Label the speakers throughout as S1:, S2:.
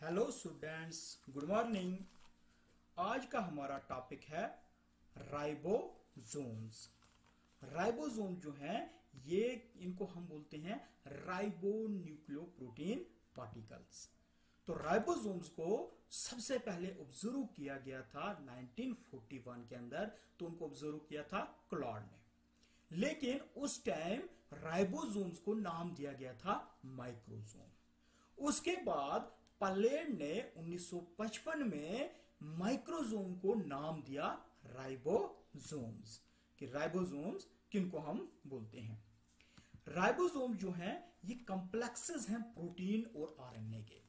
S1: Hello students, good morning. आज का हमारा टॉपिक है राइबोसोम्स। राइबोसोम जो है ये इनको हम बोलते हैं राइबोन्यूक्लियोप्रोटीन पार्टिकल्स। तो राइबोसोम्स को सबसे पहले ऑब्जर्व किया गया था 1941 के अंदर। तो उनको ऑब्जर्व किया था क्लॉड ने, लेकिन उस टाइम राइबोसोम्स को नाम दिया गया था माइक्रोसोम। उसके बाद पलेड ने 1955 में माइक्रोसोम को नाम दिया राइबोसोम्स। कि राइबोसोम्स किनको हम बोलते हैं। राइबोसोम जो है ये कॉम्प्लेक्सेस हैं प्रोटीन और आरएनए के।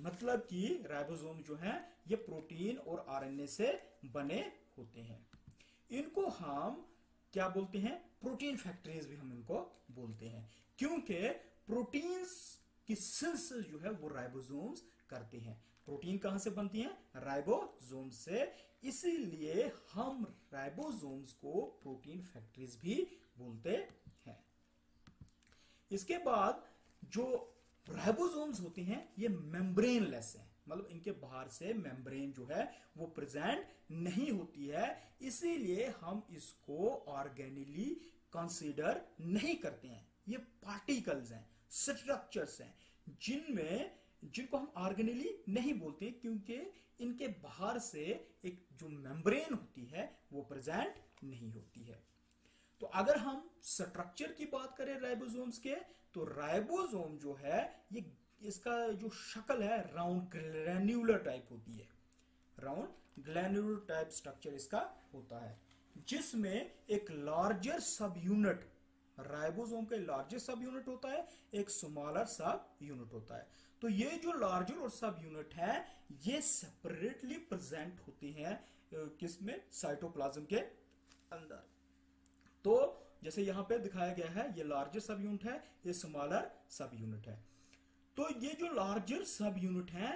S1: मतलब कि राइबोसोम जो है ये प्रोटीन और आरएनए से बने होते हैं। इनको हम क्या बोलते हैं, प्रोटीन फैक्टरीज भी हम इनको बोलते हैं, क्योंकि प्रोटीन्स की सिंथेसिस जो है वो राइबोसोम्स करते हैं। प्रोटीन कहां से बनती है? राइबोसोम से। इसीलिए हम राइबोसोम्स को प्रोटीन फैक्टरीज भी बोलते हैं। इसके बाद जो राइबोसोम्स होते हैं ये मेम्ब्रेनलेस हैं, मतलब इनके बाहर से मेम्ब्रेन जो है वो प्रेजेंट नहीं होती है। इसीलिए हम इसको ऑर्गेनिकली कंसीडर नहीं करते हैं। ये पार्टिकल्स हैं, स्ट्रक्चर्स हैं जिनको हम ऑर्गेनिकली नहीं बोलते, क्योंकि इनके बाहर से एक जो मेम्ब्रेन होती है वो प्रेजेंट नहीं होती है। तो अगर हम स्ट्रक्चर की बात करें राइबोसोम्स के, तो राइबोसोम जो है ये इसका जो शक्ल है राउंड ग्लैन्युलर टाइप होती है। राउंड ग्लैन्युलर टाइप स्ट्रक्चर इसका होता है, जिसमें एक लार्जर सब यूनिट, राइबोसोम का लार्जर सब यूनिट होता है, एक स्मॉलर सब यूनिट होता है। तो ये जो लार्जर और सब यूनिट है ये सेपरेटली प्रेजेंट होती हैं किसमें? साइटोप्लाज्म के अंदर। तो जैसे यहां पे दिखाया गया है, ये लार्जर सब यूनिट है, ये स्मॉलर सब यूनिट है। तो ये जो लार्जर सब यूनिट है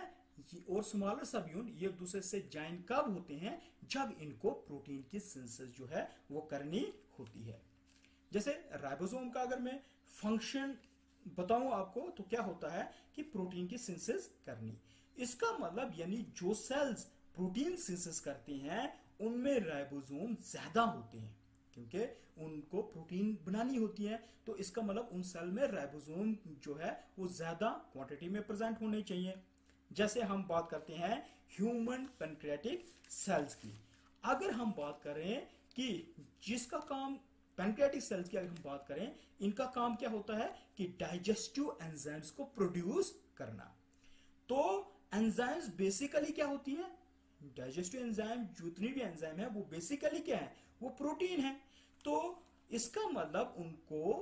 S1: और स्मॉलर सब यूनिट ये दूसरे से ज्वाइन कब होते हैं? जब इनको प्रोटीन की सिंथेसिस जो है वो करनी होती है। जैसे राइबोसोम का अगर मैं फंक्शन बताऊं आपको तो क्या होता है कि प्रोटीन की सिंथेसिस करनी। इसका मतलब यानी जो सेल्स प्रोटीन सिंथेसिस करते हैं उनमें राइबोसोम ज्यादा होते हैं, क्योंकि उनको प्रोटीन बनानी होती है। तो इसका मतलब उन सेल में राइबोसोम जो है वो ज्यादा क्वांटिटी में प्रेजेंट होने चाहिए। जैसे हम बात करते हैं ह्यूमन पैनक्रियाटिक सेल्स की। अगर हम बात करें कि जिसका काम पैनक्रियाटिक सेल्स की, अगर हम बात करें, इनका काम क्या होता है कि डाइजेस्टिव एंजाइम्स को प्रोड्यूस करना। तो एंजाइम्स बेसिकली क्या होती है? डाइजेस्टिव एंजाइम, जितनी भी एंजाइम है वो बेसिकली क्या है? वो प्रोटीन है। तो इसका मतलब उनको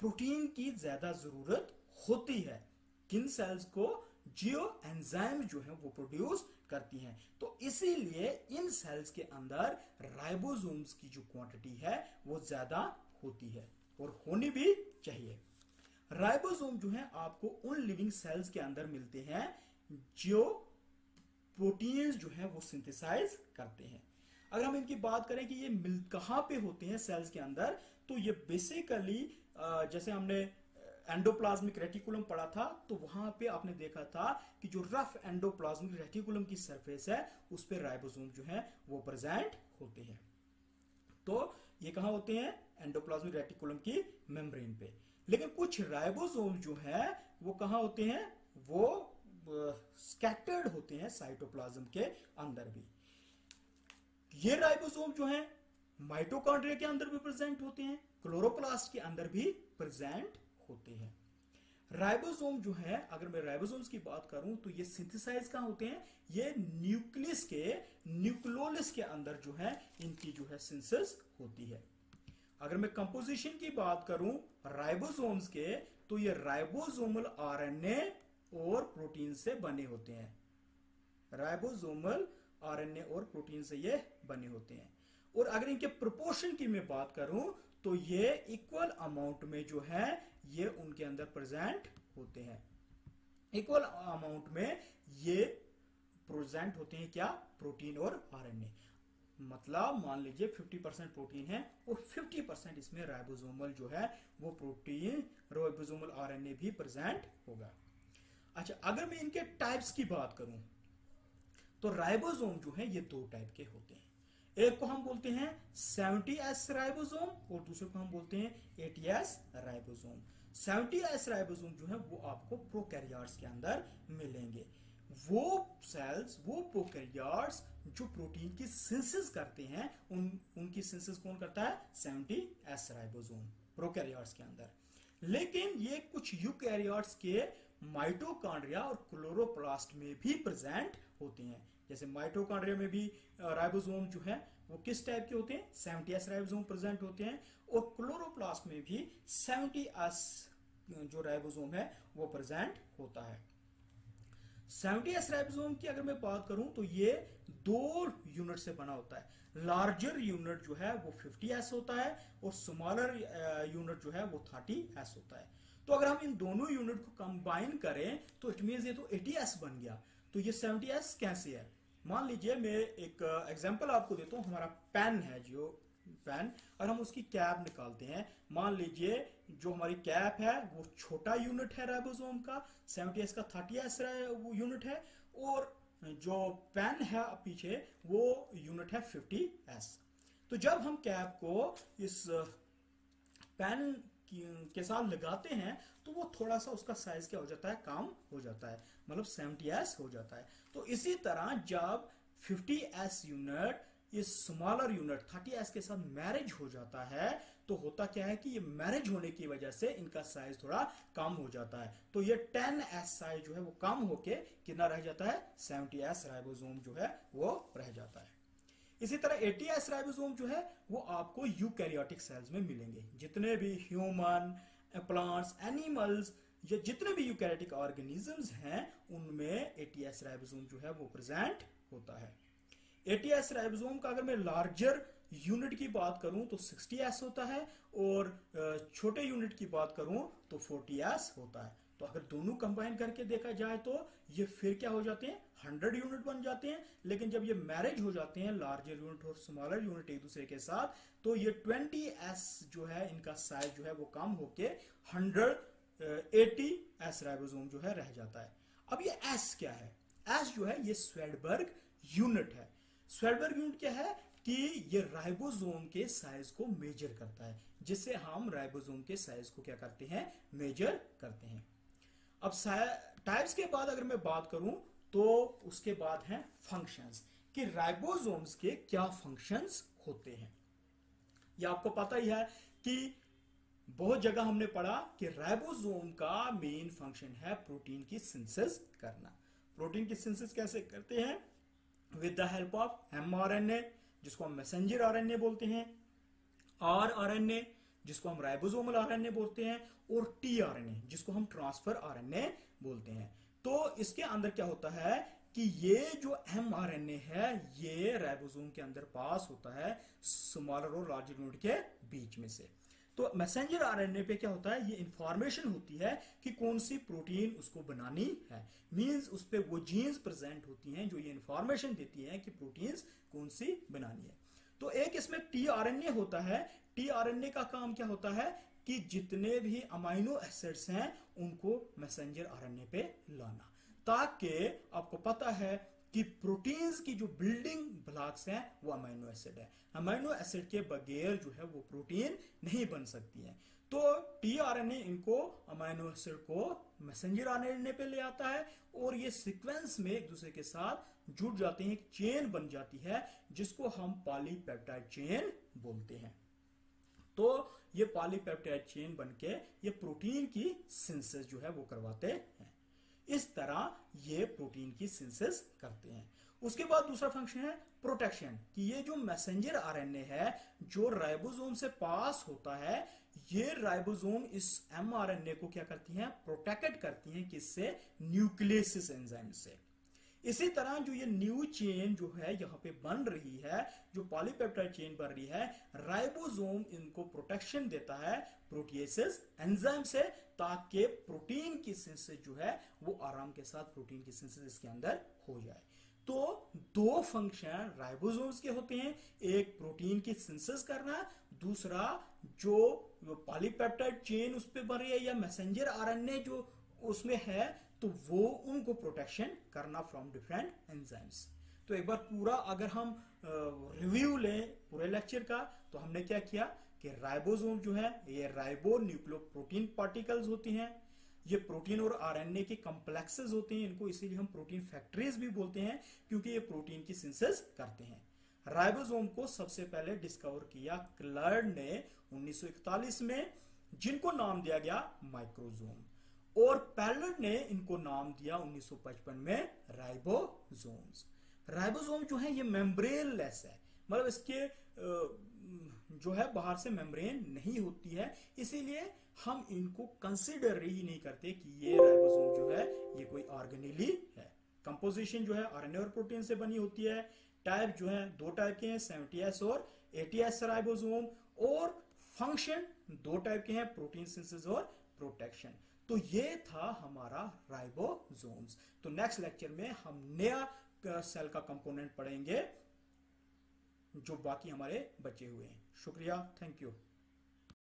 S1: प्रोटीन की ज्यादा जरूरत होती है। किन सेल्स को? जो एंजाइम जो है वो प्रोड्यूस करती हैं। तो इसीलिए इन सेल्स के अंदर राइबोसोम्स की जो क्वांटिटी है वो ज्यादा होती है और होनी भी चाहिए। राइबोसोम जो है आपको उन लिविंग सेल्स के अंदर मिलते हैं जो प्रोटीन्स जो है वो सिंथेसाइज करते हैं। अगर हम इनकी बात करें कि ये कहां पे होते हैं सेल्स के अंदर, तो ये बेसिकली जैसे हमने एंडोप्लाज्मिक रेटिकुलम पढ़ा था, तो वहां पे आपने देखा था कि जो रफ एंडोप्लाज्मिक रेटिकुलम की सरफेस है उस पे राइबोसोम जो है वो प्रेजेंट होते हैं। तो ये कहां होते हैं? एंडोप्लाज्मिक रेटिकुलम की मेम्ब्रेन पे। लेकिन कुछ राइबोसोम जो है वो कहां होते हैं? वो स्कैटर्ड होते हैं साइटोप्लाज्म के अंदर भी। ये राइबोसोम जो है माइटोकॉन्ड्रिया के अंदर भी प्रेजेंट होते हैं, क्लोरोप्लास्ट के अंदर भी प्रेजेंट होते हैं। राइबोसोम जो है, अगर मैं राइबोसोम्स की बात करूं तो ये सिंथेसाइज कहां होते हैं? ये न्यूक्लियस के न्यूक्लियोलस के अंदर जो है इनकी जो है सिंथेसिस होती है। अगर मैं कंपोजिशन की बात करूं राइबोसोम्स के, तो ये राइबोसोमल आरएनए और प्रोटीन से बने होते हैं। राइबोसोमल आरएनए और प्रोटीन से ये बने होते हैं। और अगर इनके प्रोपोर्शन की मैं बात करूं तो ये इक्वल अमाउंट में जो है ये उनके अंदर प्रेजेंट होते हैं। इक्वल अमाउंट में ये प्रेजेंट होते हैं क्या? प्रोटीन और आरएनए। मतलब मान लीजिए 50% प्रोटीन है और 50% इसमें राइबोसोमल जो है वो प्रोटीन, राइबोसोमल आरएनए भी प्रेजेंट होगा। अच्छा, अगर मैं इनके टाइप्स की बात करूं तो राइबोसोम जो है ये दो टाइप के होते हैं। एक को हम बोलते हैं 70S राइबोसोम और दूसरे को हम बोलते हैं 80S राइबोसोम। 70S राइबोसोम जो है वो आपको प्रोकैरियोट्स के अंदर मिलेंगे। वो सेल्स, वो प्रोकैरियोट्स जो प्रोटीन की सिंथेसिस करते हैं, उनकी सिंथेसिस कौन करता है? 70S राइबोसोम प्रोकैरियोट्स के अंदर। लेकिन ये कुछ यूकैरियोट्स के माइटोकॉन्ड्रिया और क्लोरोप्लास्ट में भी प्रेजेंट होते हैं। जैसे माइटोकॉन्ड्रिया में भी राइबोसोम जो है वो किस टाइप के होते हैं? 70S राइबोसोम प्रेजेंट होते हैं। और क्लोरोप्लास्ट में भी 70S जो राइबोसोम है वो प्रेजेंट होता है। 70S राइबोसोम की अगर मैं बात करूं तो ये दो यूनिट से बना होता है। लार्जर यूनिट जो है वो 50S होता है और स्मॉलर यूनिट जो है वो 30S होता है। तो अगर हम इन दोनों यूनिट को कंबाइन करें तो इट मींस ये तो 80S बन गया। तो ये 70S कैसे है? मान लीजिए मैं एक एग्जांपल आपको देता हूं। हमारा पेन है, जो पेन, और हम उसकी कैप निकालते हैं। मान लीजिए जो हमारी कैप है वो छोटा यूनिट है राइबोसोम का, 70S का 30S यूनिट है, और जो पेन है पीछे वो यूनिट है 50S। तो जब हम कैप को इस पेन के साथ लगाते हैं तो वो थोड़ा सा उसका साइज क्या हो जाता है? कम हो जाता है, मतलब 70S हो जाता है। तो इसी तरह जब 50S यूनिट इस स्मॉलर यूनिट 30S के साथ मैरिज हो जाता है तो होता क्या है कि ये मैरिज होने की वजह से इनका साइज थोड़ा कम हो जाता है। तो ये 10S साइज जो है वो कम होके कितना रह जाता है? 70S राइबोसोम जो है वो रह जाता है। इसी तरह 80S राइबोसोम जो है वो आपको यूकैरियोटिक सेल्स में मिलेंगे। जितने भी ह्यूमन, प्लांट्स, एनिमल्स, या जितने भी यूकैरियोटिक ऑर्गेनिजम्स हैं उनमें 80S राइबोसोम जो है वो प्रेजेंट होता है। 80S राइबोसोम का अगर मैं लार्जर यूनिट की बात करूं तो 60S होता है, और छोटे यूनिट की बात करूं तो 40S होता है। तो अगर दोनों कंबाइन करके देखा जाए तो ये फिर क्या हो जाते हैं? 100 यूनिट बन जाते हैं। लेकिन जब ये मैरिज हो जाते हैं लार्जर यूनिट और स्मॉलर यूनिट एक दूसरे के साथ, तो ये 20S जो है इनका साइज जो है वो कम होके 180S राइबोसोम जो है रह जाता है। अब ये S क्या है? S जो है ये स्वेडबर्ग यूनिट है। स्वेडबर्ग यूनिट क्या है कि ये राइबोसोम के साइज को मेजर करता है, जिससे हम राइबोसोम के साइज को क्या करते हैं? मेजर करते हैं। अब टाइप्स के बाद अगर मैं बात करूं तो उसके बाद हैं फंक्शंस, कि राइबोसोम्स के क्या फंक्शंस होते हैं। ये आपको पता ही है कि बहुत जगह हमने पढ़ा कि राइबोसोम का मेन फंक्शन है प्रोटीन की सिंथेसिस करना। प्रोटीन की सिंथेसिस कैसे करते हैं? With the help of mRNA, जिसको हम मैसेंजर आरएनए बोलते हैं, rRNA, जिसको हम राइबोसोमल आरएनए बोलते हैं, और tRNA, जिसको हम ट्रांसफर आरएनए बोलते हैं। तो इसके अंदर क्या होता है कि ये जो mRNA है ये राइबोसोम के अंदर पास होता है स्मॉलर और लार्जर यूनिट के बीच में से। तो मैसेंजर आरएनए पे क्या होता है? ये इंफॉर्मेशन होती है कि कौन सी प्रोटीन उसको बनानी है। मींस उस पे वो जीन्स प्रेजेंट होती हैं जो ये इंफॉर्मेशन देती हैं कि प्रोटीन्स कौन सी बनानी है। तो एक इसमें tRNA होता है। tRNA का काम क्या होता है कि जितने भी अमाइनो एसिड्स हैं उनको मैसेंजर आरएनए पे लाना, ताकि आपको पता है कि प्रोटीन्स की जो बिल्डिंग ब्लॉक्स हैं वो अमाइनो एसिड है। अमाइनो एसिड के बगैर जो है वो प्रोटीन नहीं बन सकती है। तो tRNA इनको अमाइनो एसिड को मैसेंजर आरएनए पे ले आता है और ये सीक्वेंस में एक दूसरे के साथ जुड़ जाते हैं, एक चेन बन जाती है जिसको हम पॉलीपेप्टाइड चेन बोलते हैं। तो ये पॉलीपेप्टाइड चेन बनके ये प्रोटीन की सिंथेसिस जो है वो करवाते हैं। इस तरह ये प्रोटीन की सिंथेसिस करते हैं। उसके बाद दूसरा फंक्शन है प्रोटेक्शन, कि ये जो मैसेंजर आरएनए है जो राइबोसोम से पास होता है, ये राइबोसोम इस mRNA को क्या करती हैं? प्रोटेक्ट करती हैं। किससे? न्यूक्लियस एंजाइम से। इसी तरह जो ये न्यू चेन जो है यहाँ पे बन रही है, जो पॉलीपेप्टाइड चेन बन रही है, राइबोसोम इनको प्रोटेक्शन देता है प्रोटिएसेस एंजाइम से, ताकि प्रोटीन की सिंथेसिस जो है वो आराम के साथ प्रोटीन की सिंथेसिस इसके अंदर हो जाए। तो दो फंक्शन राइबोसोम्स के होते हैं, एक प्रोटीन की सिंथेसिस करना, दूसरा जो पॉलीपेप्टाइड चेन उस पे बन रही है या मैसेंजर आरएनए जो उसमें है तो वो उनको प्रोटेक्शन करना फ्रॉम डिफरेंट एंजाइम्स। तो एक बार पूरा अगर हम रिव्यू लें पूरे लेक्चर का, तो हमने क्या किया कि राइबोसोम जो है ये राइबो न्यूक्लियोप्रोटीन पार्टिकल्स होती हैं, ये प्रोटीन और आरएनए के कॉम्प्लेक्सेस होते हैं, इनको इसीलिए हम प्रोटीन फैक्ट्रीज भी बोलते हैं क्योंकि ये प्रोटीन की सिंथेसिस करते हैं। राइबोसोम को सबसे पहले डिस्कवर किया क्लर्ड ने 1941 में, जिनको नाम दिया गया माइक्रोसोम, और पैलर्ड ने इनको नाम दिया 1955 में राइबोसोम्स। राइबोसोम जो है ये मेम्ब्रेन लेस है, मतलब इसके जो है बाहर से मेम्ब्रेन नहीं होती है, इसीलिए हम इनको कंसिडर ही नहीं करते कि ये राइबोसोम जो है ये कोई ऑर्गेनेली है। कंपोजिशन जो है आरएनए और प्रोटीन से बनी होती है। टाइप जो है दो टाइप के हैं, 70S और 80S राइबोसोम, और फंक्शन दो टाइप के हैं, प्रोटीन सिंथेसिस और प्रोटेक्शन। तो ये था हमारा राइबोसोम्स। तो नेक्स्ट लेक्चर में हम नया सेल का कंपोनेंट पढ़ेंगे जो बाकी हमारे बचे हुए हैं। शुक्रिया, थैंक यू।